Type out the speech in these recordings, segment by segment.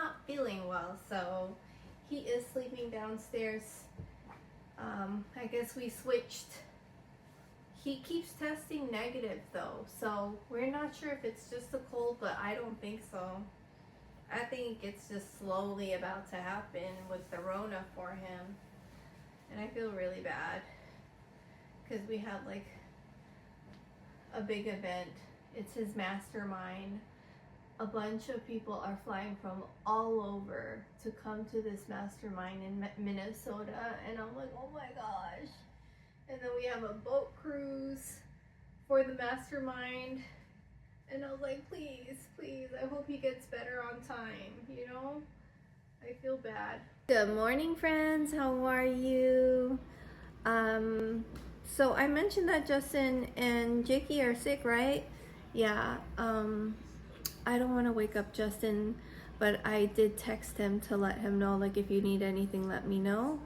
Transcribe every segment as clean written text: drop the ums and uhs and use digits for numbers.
not feeling well, so he is sleeping downstairs. I guess we switched. He keeps testing negative though, so we're not sure if it's just a cold, but I don't think so. I think it's just slowly about to happen with the Rona for him. And I feel really bad because we had like a big event. It's his mastermind. A bunch of people are flying from all over to come to this mastermind in Minnesota, and I'm like, oh my gosh. And then we have a boat cruise for the mastermind, and I was like, please, please, I hope he gets better on time, you know? I feel bad. Good morning, friends. How are you? So I mentioned that Justin and Jakey are sick, right? Yeah. I don't want to wake up Justin, but I did text him to let him know, like, if you need anything, let me know.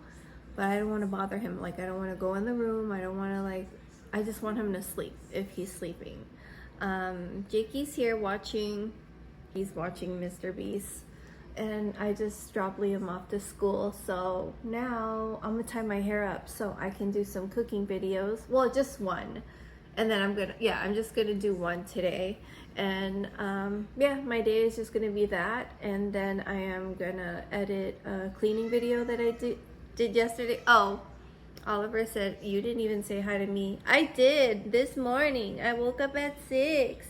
But I don't want to bother him. Like, I don't want to go in the room. I don't want to, like, I just want him to sleep if he's sleeping. Jakey's here watching. He's watching Mr. Beast. And I just dropped Liam off to school. So now I'm going to tie my hair up so I can do some cooking videos. Well, just one. And then I'm just going to do one today. And yeah, my day is just going to be that. And then I am going to edit a cleaning video that I did yesterday. Oh, Oliver said, you didn't even say hi to me. I did this morning. I woke up at 6.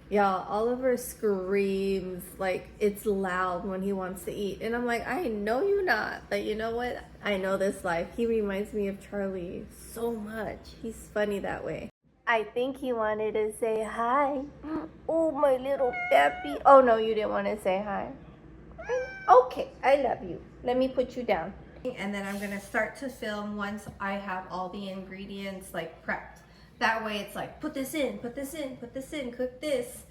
Y'all, Oliver screams like it's loud when he wants to eat. And I'm like, I know you not. But you know what? I know this life. He reminds me of Charlie so much. He's funny that way. I think he wanted to say hi. Oh, my little peppy. Oh, no, you didn't want to say hi. Okay, I love you. Let me put you down. And then I'm going to start to film once I have all the ingredients like prepped. That way it's like, put this in, put this in, put this in, cook this.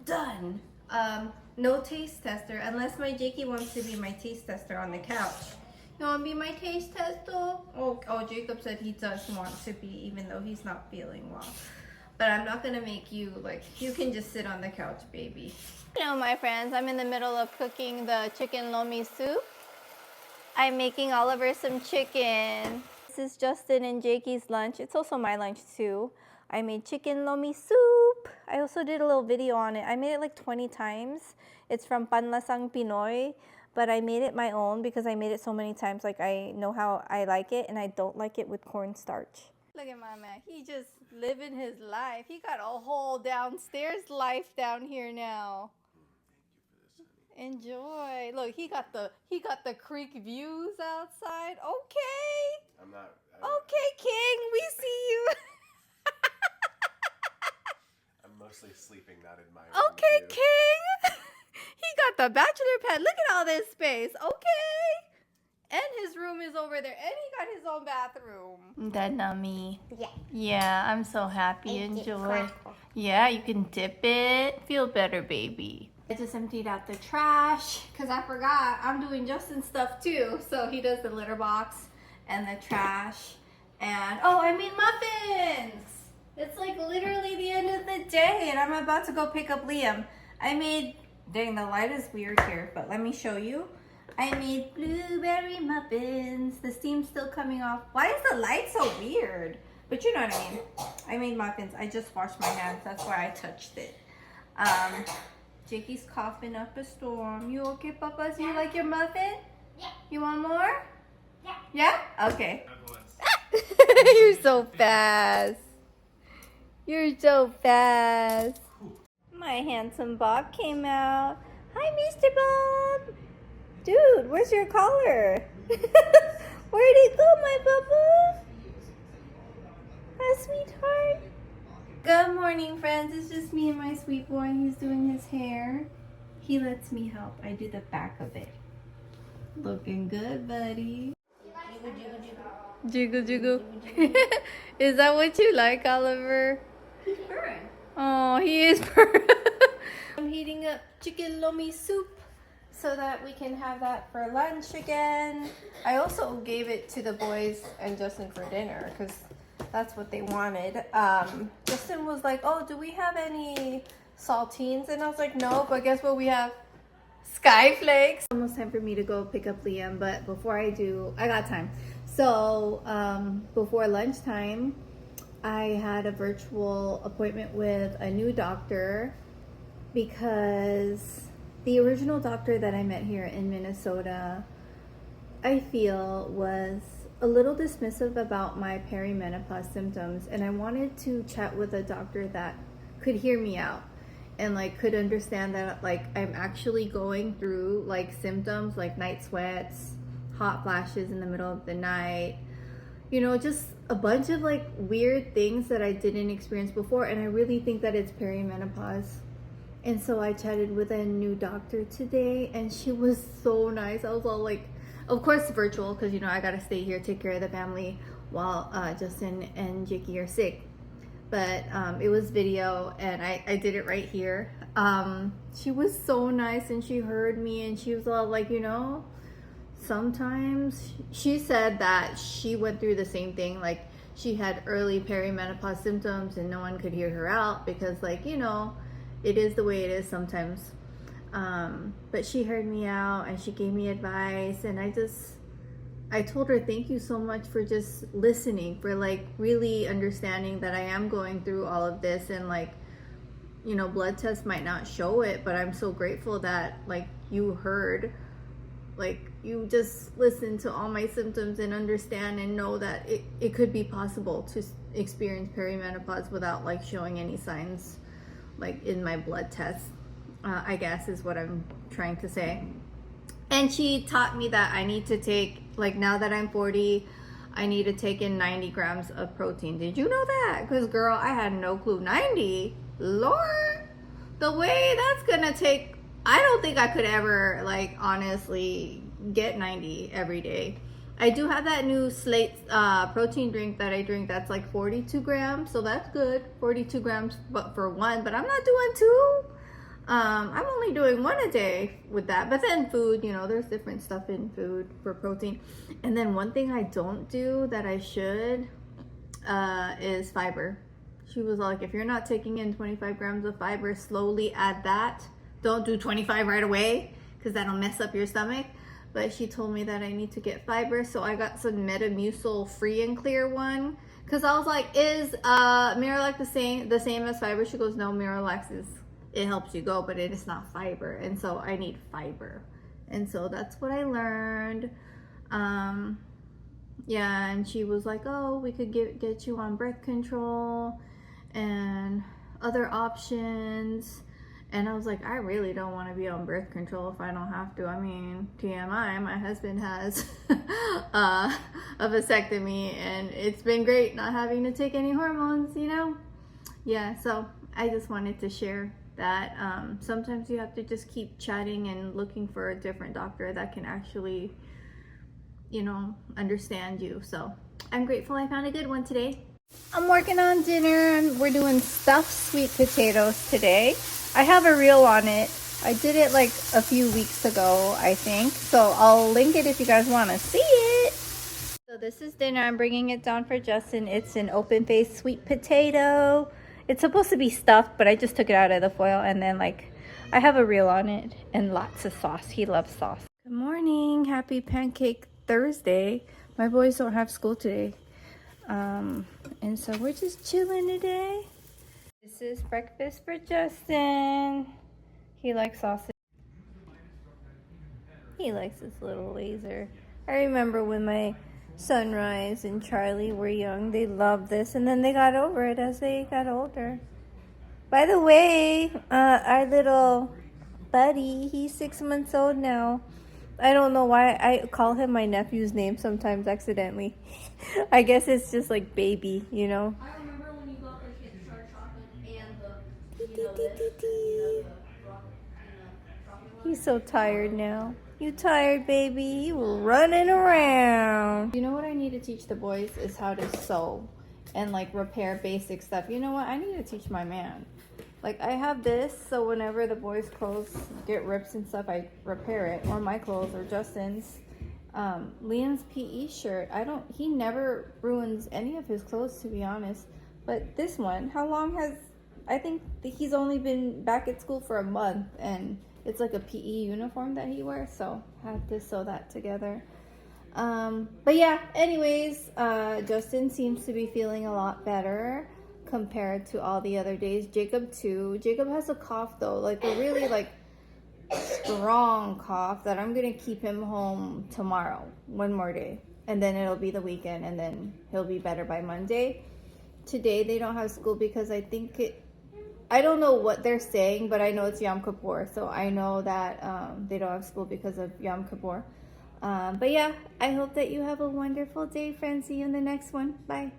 Done. No taste tester, unless my Jakey wants to be my taste tester on the couch. You want to be my taste tester? Oh, Jacob said he does want to be, even though he's not feeling well. But I'm not going to make you, like, you can just sit on the couch, baby. Hello, my friends. I'm in the middle of cooking the chicken Lomi soup. I'm making Oliver some chicken. This is Justin and Jakey's lunch. It's also my lunch too. I made chicken Lomi soup. I also did a little video on it. I made it like 20 times. It's from Panlasang Pinoy, but I made it my own because I made it so many times. Like, I know how I like it, and I don't like it with cornstarch. Look at my man. He just living his life. He got a whole downstairs life down here now. Enjoy. Look, he got the creek views outside. Okay. Okay, King, we see you. I'm mostly sleeping, not in my room. Okay, King. He got the bachelor pad. Look at all this space. Okay. And his room is over there. And he got his own bathroom. That nummy. Yeah. Yeah, I'm so happy. Enjoy. Yeah, you can dip it. Feel better, baby. I just emptied out the trash because I forgot I'm doing Justin's stuff too. So he does the litter box and the trash. And oh, I made muffins. It's like literally the end of the day and I'm about to go pick up Liam. Dang, the light is weird here, but let me show you. I made blueberry muffins. The steam's still coming off. Why is the light so weird? But you know what I mean. I made muffins. I just washed my hands. That's why I touched it. Jakey's coughing up a storm. You okay, Papas? You like your muffin? Yeah. You want more? Yeah. Yeah? Okay. You're so fast. You're so fast. My handsome Bob came out. Hi, Mr. Bob. Dude, where's your collar? Where'd he go, my bubba? Hi, sweetheart. Good morning, friends. It's just me and my sweet boy. He's doing his hair. He lets me help. I do the back of it. Looking good, buddy. Jiggle, jiggle. Is that what you like, Oliver? He's purring. Oh, he is purring. I'm heating up chicken Lomi soup so that we can have that for lunch again. I also gave it to the boys and Justin for dinner because that's what they wanted. Justin was like, oh, do we have any saltines? And I was like, no, but guess what we have? Skyflakes. Almost time for me to go pick up Liam, but before I do, I got time. So before lunchtime, I had a virtual appointment with a new doctor because the original doctor that I met here in Minnesota, I feel, was a little dismissive about my perimenopause symptoms, and I wanted to chat with a doctor that could hear me out and like could understand that like I'm actually going through like symptoms like night sweats, hot flashes in the middle of the night, you know, just a bunch of like weird things that I didn't experience before, and I really think that it's perimenopause. And so I chatted with a new doctor today, and she was so nice. I was all like, of course virtual, because you know I gotta stay here, take care of the family while Justin and Jakey are sick. But it was video, and I did it right here. She was so nice, and she heard me, and she was all like, you know, sometimes she said that she went through the same thing. Like she had early perimenopause symptoms, and no one could hear her out because, like, you know, it is the way it is sometimes. But she heard me out, and she gave me advice, and I told her thank you so much for just listening, for like really understanding that I am going through all of this, and like, you know, blood tests might not show it, but I'm so grateful that like you heard, like you just listened to all my symptoms and understand and know that it could be possible to experience perimenopause without like showing any signs like in my blood tests, I guess is what I'm trying to say. And she taught me that I need to take, like now that I'm 40, I need to take in 90 grams of protein. Did you know that? Because girl, I had no clue. 90? Lord, the way that's gonna take, I don't think I could ever like honestly get 90 every day. I do have that new Slate protein drink that I drink that's like 42 grams, so that's good. 42 grams but for one, but I'm not doing two. I'm only doing one a day with that. But then food, you know, there's different stuff in food for protein. And then one thing I don't do that I should is fiber. She was like, if you're not taking in 25 grams of fiber, slowly add that. Don't do 25 right away because that'll mess up your stomach. But she told me that I need to get fiber, so I got some Metamucil free and clear one. Cause I was like, is Miralax the same as fiber? She goes, no, Miralax is, it helps you go, but it is not fiber, and so I need fiber. And so that's what I learned. Yeah, and she was like, oh, we could get you on birth control and other options. And I was like, I really don't want to be on birth control if I don't have to. I mean, TMI, my husband has a vasectomy, and it's been great not having to take any hormones, you know? Yeah, so I just wanted to share that sometimes you have to just keep chatting and looking for a different doctor that can actually, you know, understand you. So I'm grateful I found a good one today. I'm working on dinner. We're doing stuffed sweet potatoes today. I have a reel on it. I did it like a few weeks ago, I think. So I'll link it if you guys want to see it. So this is dinner. I'm bringing it down for Justin. It's an open-faced sweet potato. It's supposed to be stuffed, but I just took it out of the foil, and then like I have a reel on it and lots of sauce. He loves sauce. Good morning. Happy Pancake Thursday. My boys don't have school today. And so we're just chilling today. This is breakfast for Justin. He likes sausage. He likes this little laser. I remember when my Sunrise and Charlie were young, they loved this, and then they got over it as they got older. By the way, our little buddy, he's 6 months old now. I don't know why I call him my nephew's name sometimes accidentally. I guess it's just like baby, you know. I remember when you got the kid star chocolate and He's so tired now. You tired, baby? You were running around. You know what I need to teach the boys is how to sew and like repair basic stuff. You know what? I need to teach my man. Like I have this, so whenever the boys' clothes get rips and stuff, I repair it, or my clothes, or Justin's. Liam's PE shirt, he never ruins any of his clothes, to be honest. But this one, I think he's only been back at school for a month, and It's like a PE uniform that he wears, so had to sew that together. But yeah, anyways, Justin seems to be feeling a lot better compared to all the other days. Jacob too. Jacob has a cough though, like a really like strong cough that I'm gonna keep him home tomorrow, one more day, and then it'll be the weekend, and then he'll be better by Monday. Today they don't have school because I don't know what they're saying, but I know it's Yom Kippur, so I know that they don't have school because of Yom Kippur. But yeah, I hope that you have a wonderful day, friends. See you in the next one. Bye.